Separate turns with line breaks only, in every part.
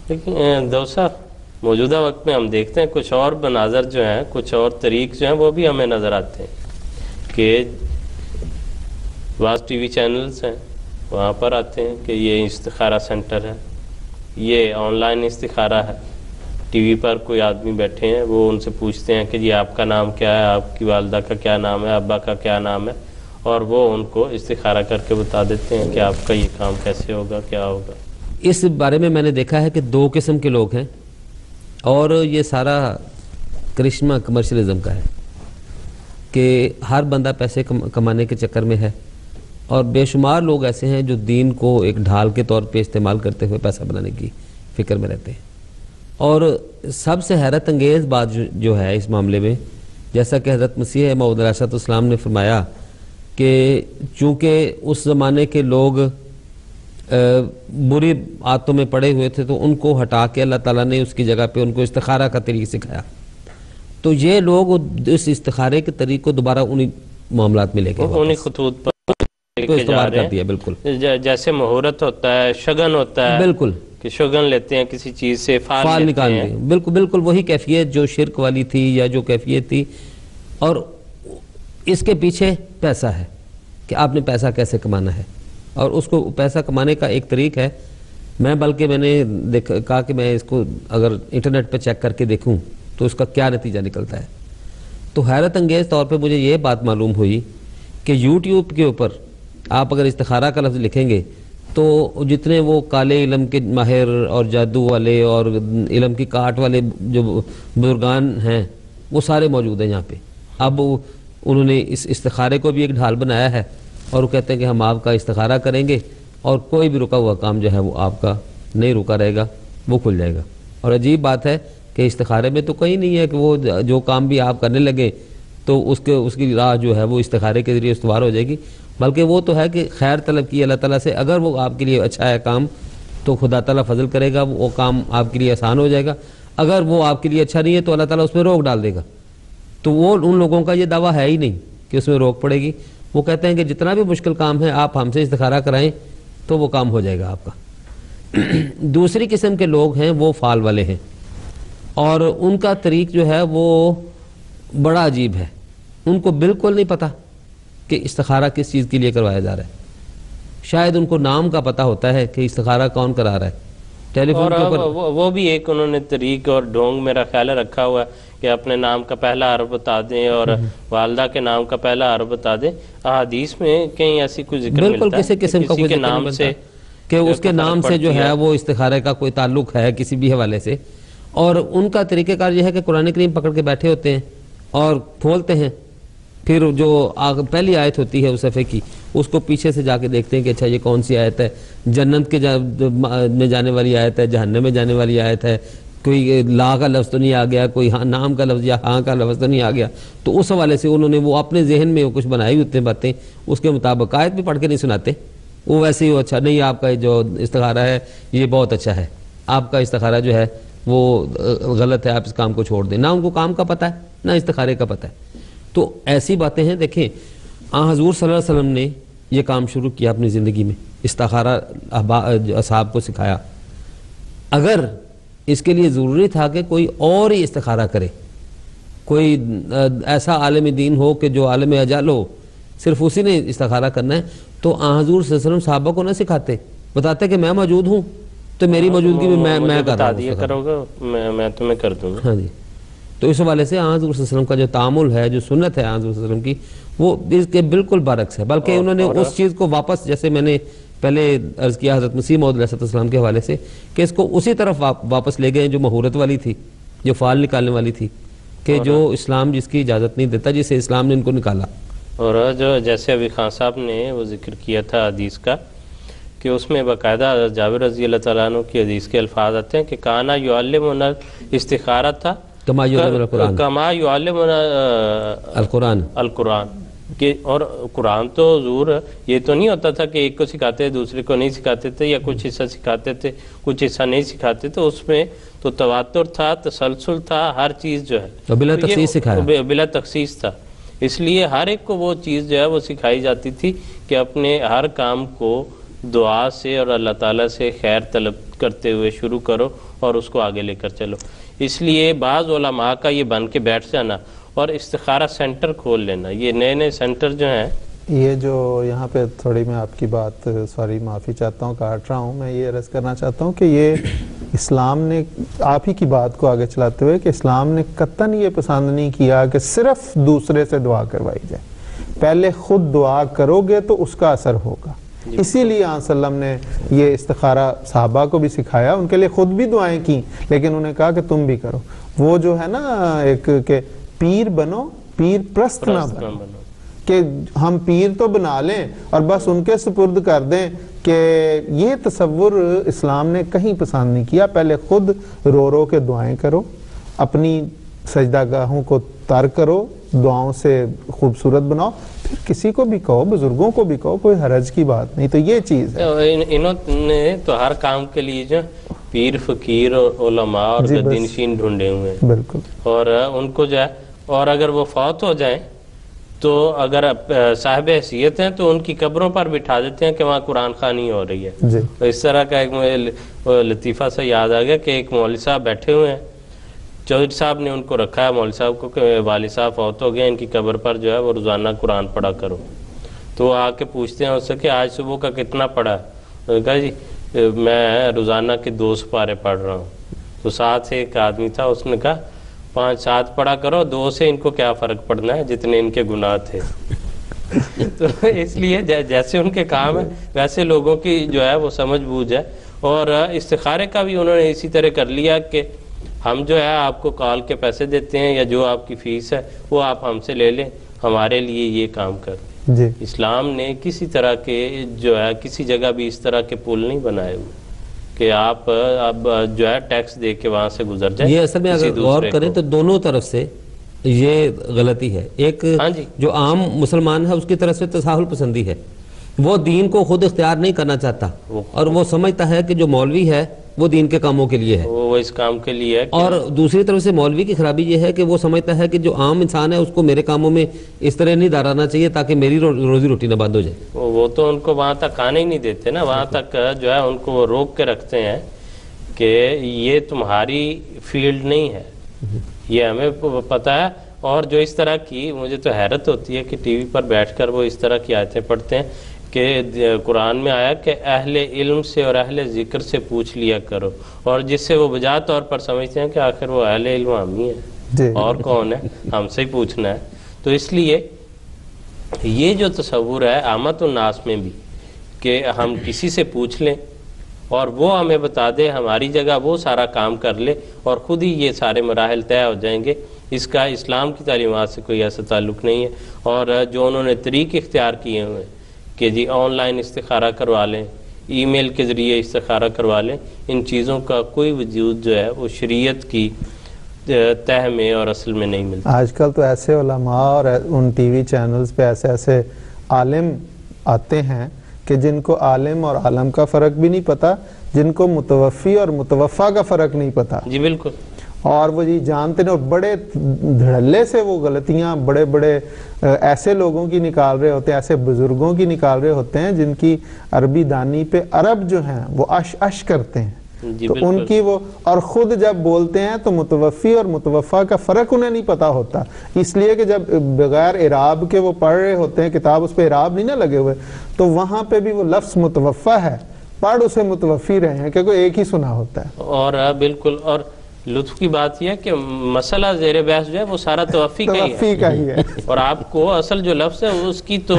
لیکن دوست صاحب موجودہ وقت میں ہم دیکھتے ہیں کچھ اور مناظر جو ہیں، کچھ اور طریق جو ہیں وہ بھی ہمیں نظر آتے ہیں کہ بعض ٹی وی چینلز ہیں وہاں پر آتے ہیں کہ یہ استخارہ سینٹر ہے، یہ آن لائن استخارہ ہے. ٹی وی پر کوئی آدمی بیٹھے ہیں، وہ ان سے پوچھتے ہیں کہ جی آپ کا نام کیا ہے، آپ کی والدہ کا کیا نام ہے، ابا کا کیا نام ہے، اور وہ ان کو استخارہ کر کے بتا دیتے ہیں کہ آپ کا یہ کام کیسے ہوگا، کیا ہوگا.
اس بارے میں نے دیکھا ہے کہ دو قسم کے لوگ ہیں، اور یہ سارا کرشمہ کمرشلزم کا ہے کہ ہر بندہ پیسے کمانے کے چکر میں ہے، اور بے شمار لوگ ایسے ہیں جو دین کو ایک ڈھال کے طور پہ استعمال کرتے ہوئے پیسہ بنانے کی فکر میں رہتے ہیں. اور سب سے حیرت انگیز بات جو ہے اس معاملے میں، جیسا کہ حضرت مسیح موعود علیہ السلام نے فرمایا کہ چونکہ اس زمانے کے لوگ بری عادتوں میں پڑے ہوئے تھے تو ان کو ہٹا کے اللہ تعالیٰ نے اس کی جگہ پہ ان کو استخارہ کا طریق سکھایا، تو یہ لوگ اس استخارے کے طریق کو دوبارہ انہی معاملات میں لے کے
انہی خطوط پر
استعمال کرتی ہے. بالکل
جیسے مہورت ہوتا ہے، شگن ہوتا ہے،
بالکل
کہ شگن لیتے ہیں کسی چیز سے، فال
نکالتے ہیں. بالکل بالکل وہی کیفیت جو شرک والی تھی یا جو کیفیت تھی، اور اس کے پیچھے پیسہ ہے کہ آپ نے پیسہ کیسے کمانا ہے، اور اس کو پیسہ کمانے کا ایک طریق ہے. میں نے کہا کہ میں اس کو اگر انٹرنیٹ پہ چیک کر کے دیکھوں تو اس کا کیا نتیجہ نکلتا ہے. تو حیرت انگیز طور پہ مجھے یہ بات معلوم ہوئی کہ یوٹیوب کے اوپر آپ اگر استخارہ کا لفظ لکھیں گے تو جتنے وہ کالے علم کے ماہر اور جادو والے اور علم کی کاٹ والے جو بزرگان ہیں وہ سارے موجود ہیں یہاں پہ. اب انہوں نے اس استخارے کو بھی ایک ڈھال بنایا ہے، اور وہ کہتے ہیں کہ ہم آپ کا استخارہ کریں گے اور کوئی بھی رکا ہوا کام جو ہے وہ آپ کا نہیں رکا رہے گا، وہ کھل جائے گا. اور عجیب بات ہے کہ استخارے میں تو کہیں نہیں ہے کہ وہ جو کام بھی آپ کرنے لگے تو اس کی راہ جو ہے وہ استخارے کے ذریعے استوار ہو جائے گی، بلکہ وہ تو ہے کہ خیر طلب کی اللہ تعالیٰ سے. اگر وہ آپ کے لیے اچھا ہے کام تو خدا تعالیٰ فضل کرے گا، وہ کام آپ کے لیے آسان ہو جائے گا. اگر وہ آپ کے لیے اچھا نہیں ہے تو اللہ تعالیٰ اس میں روک ڈال دے گا. تو وہ ان لوگوں کا یہ دعویٰ ہے ہی نہیں کہ اس میں روک پڑے گی. وہ کہتے ہیں کہ جتنا بھی مشکل کام ہے آپ ہم سے استخارہ کرائیں تو وہ کام ہو جائے گا آپ کا. دوسری قسم کے لوگ ہیں وہ فال والے ہیں، اور ان کا طریق جو ہے وہ بڑا عجیب ہے. ان کو بالکل نہیں پتہ کہ استخارہ کس چیز کے لیے کروایا جا رہا ہے. شاید ان کو نام کا پتہ ہوتا ہے کہ استخارہ کون کرا رہا ہے. ٹیلی فون کے اوپر
وہ بھی ایک انہوں نے طریق اور ڈھونگ میرا خیال ہے رکھا ہوا ہے کہ اپنے نام کا پہلا حرف بتا دیں اور والدہ کے نام کا پہلا حرف بتا دیں. احادیث میں کہیں ایسی کوئی ذکر ملتا ہے
بالکل کسی قسم کا کوئی
نام سے
کہ اس کے نام سے جو ہے وہ استخارے کا کوئی تعلق ہے کسی بھی حوالے سے. اور ان کا طریقہ کار یہ ہے کہ قرآن کریم پکڑ کے بیٹھے ہوتے ہیں اور کھولتے ہیں، پھر جو پہلی آیت ہوتی ہے اس صفحے کی اس کو پیچھے سے جا کے دیکھتے ہیں کہ اچھا یہ کون سی آیت ہے، جنت کے میں جانے والی آیت ہے، جہنم میں جانے والی آیت ہے، کوئی لا کا لفظ تو نہیں آ گیا، کوئی نام کا لفظ یا ہاں کا لفظ تو نہیں آ گیا. تو اس حوالے سے انہوں نے وہ اپنے ذہن میں کچھ بنائی ہوتے ہیں باتیں، اس کے مطابق آیت بھی پڑھ کے نہیں سناتے. وہ ویسے ہی اچھا نہیں آپ کا جو استخارہ ہے یہ بہت اچھا ہے، آپ کا استخارہ جو ہے وہ غلط ہے، آپ اس کام کو چھوڑ دیں. نہ ان کو کام کا پتہ ہے نہ استخارے کا پتہ ہے. تو ایسی باتیں ہیں. دیکھیں حضور صلی اللہ علیہ وسلم نے یہ کام شروع کیا اپنی زندگی میں، استخارہ اصحاب کو سکھایا. اگر اس کے لیے ضروری تھا کہ کوئی اور ہی استخارہ کرے، کوئی ایسا عالم دین ہو کہ جو عالم اجل ہو، صرف اسی نے استخارہ کرنا ہے، تو حضور صلی اللہ علیہ وسلم صحابہ کو نہ سکھاتے، بتاتے کہ میں موجود ہوں تو میری موجودگی میں کر رہا ہوں،
کرو گا میں تمہیں کر دوں گا.
ہاں جی. تو اس حوالے سے حضور صلی اللہ علیہ وسلم کا جو تعامل ہے، جو سنت ہے حضور صلی اللہ علیہ وسلم کی، وہ اس کے بالکل برعکس ہے. بلکہ انہوں نے اس چیز کو واپس، جیسے میں نے پہلے عرض کیا حضرت مسیح موعود علیہ السلام کے حوالے سے، کہ اس کو اسی طرف واپس لے گئے جو مہورت والی تھی، جو فال نکالنے والی تھی، کہ جو اسلام جس کی اجازت نہیں دیتا، جسے اسلام نے ان کو نکالا.
اور جو جیسے ابھی خان صاحب نے وہ ذکر کیا تھا حدیث کا، کہ اس میں باقاعدہ جابر رضی اللہ تعالیٰ عنہ کی حدیث کے الفاظ آتے ہیں کہ کانا یعلمنا استخارہ تھا کما یعلمنا القرآن. کہ اور قرآن تو حضور یہ تو نہیں ہوتا تھا کہ ایک کو سکھاتے تھے دوسرے کو نہیں سکھاتے تھے، یا کچھ حصہ سکھاتے تھے کچھ حصہ نہیں سکھاتے تھے. اس میں تو تواتر تھا، تسلسل تھا، ہر چیز جو ہے
بلا تخصیص سکھایا،
بلا تخصیص تھا. اس لیے ہر ایک کو وہ چیز جو ہے وہ سکھائی جاتی تھی کہ اپنے ہر کام کو دعا سے اور اللہ تعالیٰ سے خیر طلب کرتے ہوئے شروع کرو اور اس کو آگے لے کر چلو. اس لیے بعض علماء کا یہ بن کے بیٹھ جانا اور استخارہ سینٹر کھول لینا, یہ نئے نئے سینٹر جو ہیں,
یہ جو یہاں پہ تھوڑی میں آپ کی بات سوری معافی چاہتا ہوں, کاٹ رہا ہوں, میں یہ عرض کرنا چاہتا ہوں کہ یہ اسلام نے, آپ ہی کی بات کو آگے چلاتے ہوئے, کہ اسلام نے قطعاً یہ پسند نہیں کیا کہ صرف دوسرے سے دعا کروائی جائے, پہلے خود دعا کرو گے تو اس کا اثر ہوگا. اسی لیے آن صلی اللہ علیہ وسلم نے یہ استخارہ صحابہ کو بھی سکھایا, ان کے لیے خود بھی دعائیں کی, لیکن انہیں کہا کہ تم بھی کرو. وہ جو ہے نا ایک کہ پیر بنو, پیر پرست نہ بنو, کہ ہم پیر تو بنا لیں اور بس ان کے سپرد کر دیں, کہ یہ تصور اسلام نے کہیں پسند نہیں کیا. پہلے خود رو رو کے دعائیں کرو, اپنی سجدہ گاہوں کو تر کرو, دعاؤں سے خوبصورت بناؤ, پھر کسی کو بھی کہو, بزرگوں کو بھی کہو, کوئی حرج کی بات نہیں. تو یہ چیز ہے.
انہوں نے تو ہر کام کے لیے جو پیر فقیر اور علماء اور گدینشین ڈھونڈے ہوئے ہیں.
بالکل.
اور ان کو جو ہے, اور اگر وہ فوت ہو جائیں تو اگر صاحب حیثیت ہیں تو ان کی قبروں پر بٹھا دیتے ہیں کہ وہاں قرآن خوانی ہو رہی ہے. تو اس طرح کا ایک لطیفہ سے یاد آ گیا کہ ایک مولوی صاحب بیٹھے ہوئے ہیں, چودھری صاحب نے ان کو رکھا ہے مولوی صاحب کو کہ والد صاحب فوت ہو گئے, ان کی قبر پر جو ہے وہ روزانہ قرآن پڑھا کرو. تو وہ آ کے پوچھتے ہیں اس سے کہ آج صبح کا کتنا پڑھا؟ انہوں نے کہا جی میں روزانہ کے 2 سپارے پڑھ رہا ہوں. تو ساتھ ایک آدمی تھا, اس نے کہا 5-7 پڑھا کرو, 2 سے ان کو کیا فرق پڑنا ہے جتنے ان کے گناہ تھے. تو اس لیے جیسے ان کے کام ہے ویسے لوگوں کی جو ہے وہ سمجھ بوجھ ہے. اور استخارے کا بھی انہوں نے اسی طرح کر لیا کہ ہم جو ہے آپ کو کال کے پیسے دیتے ہیں, یا جو آپ کی فیس ہے وہ آپ ہم سے لے لیں, ہمارے لیے یہ کام کر دیں. اسلام نے کسی طرح کے جو ہے کسی جگہ بھی اس طرح کے پل نہیں بنائے ہوئے کہ آپ اب جو ہے ٹیکس دے کے وہاں سے گزر جائیں.
یہ اصل میں اگر غور کریں تو دونوں طرف سے یہ غلطی ہے. ایک جو عام مسلمان ہے اس کی طرف سے تساہل پسندی ہے, وہ دین کو خود اختیار نہیں کرنا چاہتا, اور وہ سمجھتا ہے کہ جو مولوی ہے وہ دین کے کاموں کے لیے ہے,
وہ اس کام کے لیے ہے.
اور دوسری طرف سے مولوی کی خرابی یہ ہے کہ وہ سمجھتا ہے کہ جو عام انسان ہے اس کو میرے کاموں میں اس طرح نہیں ڈالانا چاہیے تاکہ میری روزی روٹی نہ بند ہو جائے.
وہ تو ان کو وہاں تک آنے ہی نہیں دیتے نا, وہاں تک جو ہے ان کو وہ روک کے رکھتے ہیں کہ یہ تمہاری فیلڈ نہیں ہے, یہ ہمیں پتہ ہے. اور جو اس طرح کی, مجھے تو حیرت ہوتی ہے کہ ٹی وی پر بیٹھ کر وہ اس طرح کی آیتیں پڑھتے ہیں کہ قرآن میں آیا کہ اہل علم سے اور اہل ذکر سے پوچھ لیا کرو, اور جس سے وہ بجا طور پر سمجھتے ہیں کہ آخر وہ اہل علم ہم ہی ہیں, اور کون ہے, ہم سے ہی پوچھنا ہے. تو اس لیے یہ جو تصور ہے عامت الناس میں بھی کہ ہم کسی سے پوچھ لیں اور وہ ہمیں بتا دے, ہماری جگہ وہ سارا کام کر لے اور خود ہی یہ سارے مراحل طے ہو جائیں گے, اس کا اسلام کی تعلیمات سے کوئی ایسا تعلق نہیں ہے. اور جو انہوں نے طریق اختیار کیے ہوئے کہ جی آن لائن استخارہ کروا لیں, ای میل کے ذریعے استخارہ کروا لیں, ان چیزوں کا کوئی وجود جو ہے وہ شریعت کی تہ میں اور اصل میں نہیں ملتا.
آج کل تو ایسے علماء اور ان ٹی وی چینلز پہ ایسے عالم آتے ہیں کہ جن کو عالم اور عالم کا فرق بھی نہیں پتا, جن کو متوفی اور متوفا کا فرق نہیں پتا.
جی بالکل.
اور وہ جی جانتے ہیں, اور بڑے دھڑلے سے وہ غلطیاں بڑے بڑے ایسے لوگوں کی نکال رہے ہوتے ہیں, ایسے بزرگوں کی نکال رہے ہوتے ہیں جن کی عربی دانی پہ عرب جو ہیں وہ اش کرتے ہیں. تو ان کی وہ, اور خود جب بولتے ہیں تو متوفی اور متوفا کا فرق انہیں نہیں پتا ہوتا, اس لیے کہ جب بغیر اعراب کے وہ پڑھ رہے ہوتے ہیں کتاب, اس پہ اعراب نہیں نہ لگے ہوئے, تو وہاں پہ بھی وہ لفظ متوفا ہے, پڑھ اسے متوفی رہے ہیں کیونکہ ایک ہی سنا ہوتا ہے.
اور بالکل, اور لطف کی بات یہ ہے کہ مسئلہ زیر بحث جو ہے وہ سارا توفی کا ہی ہے, اور آپ کو اصل جو لفظ ہے اس کی تو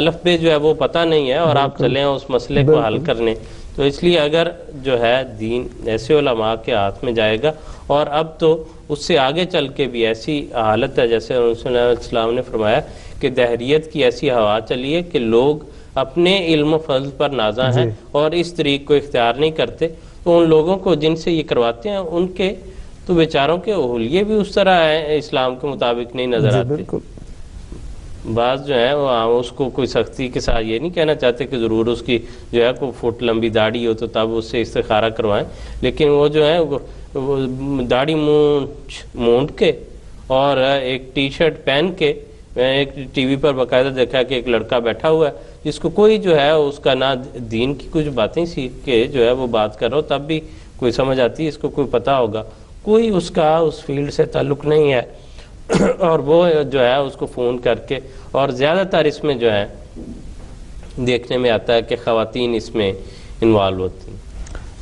لفظ جو ہے وہ پتہ نہیں ہے, اور آپ چلیں اس مسئلے کو حل کرنے. تو اس لیے اگر جو ہے دین ایسے علماء کے ہاتھ میں جائے گا, اور اب تو اس سے آگے چل کے بھی ایسی حالت ہے جیسے رسول اللہ علیہ وسلم نے فرمایا کہ دہریت کی ایسی ہوا چلی ہے کہ لوگ اپنے علم و فضل پر نازاں ہیں اور اس طریق کو اختیار نہیں کرتے. تو ان لوگوں کو جن سے یہ کرواتے ہیں ان کے تو بیچاروں کے اہلیے بھی اس طرح ہیں, اسلام کے مطابق نہیں نظر آتے. بعض جو ہیں وہ اس کو کوئی سختی کے ساتھ یہ نہیں کہنا چاہتے کہ ضرور اس کی جو ہے کوئی فٹ لمبی داڑھی ہو تو تب اس سے استخارہ کروائیں, لیکن وہ جو ہے داڑھی مونڈ کے اور ایک ٹی شرٹ پہن کے, میں ایک ٹی وی پر باقاعدہ دیکھا کہ ایک لڑکا بیٹھا ہوا ہے جس کو کوئی جو ہے اس کا نہ دین کی کچھ باتیں سیکھ کے جو ہے وہ بات کر رہا ہو تب بھی کوئی سمجھ آتی ہے، اس کو کوئی پتہ ہوگا، کوئی اس کا اس فیلڈ سے تعلق نہیں ہے اور وہ جو ہے اس کو فون کر کے، اور زیادہ تر اس میں جو ہے دیکھنے میں آتا ہے کہ خواتین اس میں انوالو ہوتی ہیں۔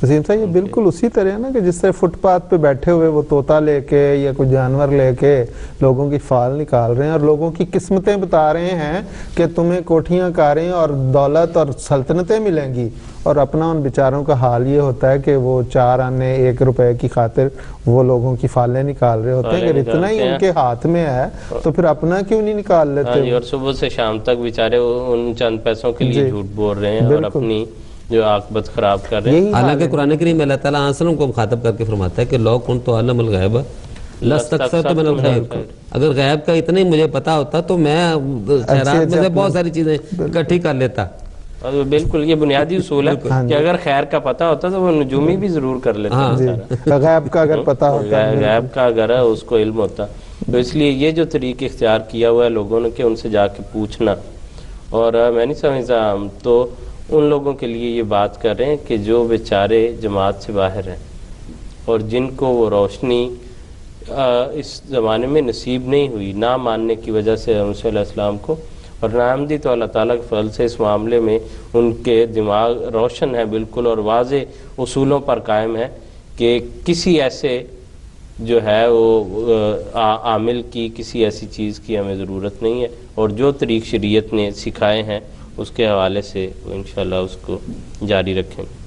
وسیم صاحب یہ بالکل اسی طرح ہے نا کہ جس سے فٹ پاتھ پہ بیٹھے ہوئے وہ طوطا لے کے یا کوئی جانور لے کے لوگوں کی فال نکال رہے ہیں اور لوگوں کی قسمتیں بتا رہے ہیں کہ تمہیں کوٹھیاں کاریں اور دولت اور سلطنتیں ملیں گی، اور اپنا ان بیچاروں کا حال یہ ہوتا ہے کہ وہ 4 آنے 1 روپے کی خاطر وہ لوگوں کی فالیں نکال رہے ہوتے ہیں کہ اتنا ہی ان کے ہاتھ میں ہے تو پھر اپنا کیوں نہیں نکال لیتے؟
اور صبح سے شام تک بیچارے ان چند پیسوں کے لیے جھوٹ بول رہے ہیں اور اپنی جو عاقبت خراب کر رہے ہیں۔
حالانکہ قرآن کریم میں اللہ تعالیٰ علیہ وسلم کو مخاطب کر کے فرماتا ہے کہ لو کنت اعلم الغیب لاستکثرت من الخیر، اگر غیب کا اتنا ہی مجھے پتا ہوتا تو میں خیرات میں سے بہت ساری چیزیں اکٹھی کر لیتا۔
بالکل یہ بنیادی اصول ہے کہ اگر خیر کا پتہ ہوتا تو وہ نجومی بھی ضرور کر لیتا،
غیب کا اگر پتہ ہوتا،
غیب کا اگر اس کو علم ہوتا۔ تو اس لیے یہ جو طریق اختیار کیا ہوا ہے لوگوں نے کہ ان سے جا کے پوچھنا، اور میں نہیں سمجھتا ہم تو ان لوگوں کے لیے یہ بات کر رہے ہیں کہ جو بیچارے جماعت سے باہر ہیں اور جن کو وہ روشنی اس زمانے میں نصیب نہیں ہوئی نہ ماننے کی وجہ سے حضرت علیہ السلام کو، اور ناحمدی تو اللہ تعالیٰ کے فضل سے اس معاملے میں ان کے دماغ روشن ہے بالکل اور واضح اصولوں پر قائم ہے کہ کسی ایسے جو ہے وہ عامل کی، کسی ایسی چیز کی ہمیں ضرورت نہیں ہے، اور جو طریق شریعت نے سکھائے ہیں اس کے حوالے سے وہ انشاءاللہ اس کو جاری رکھیں گے۔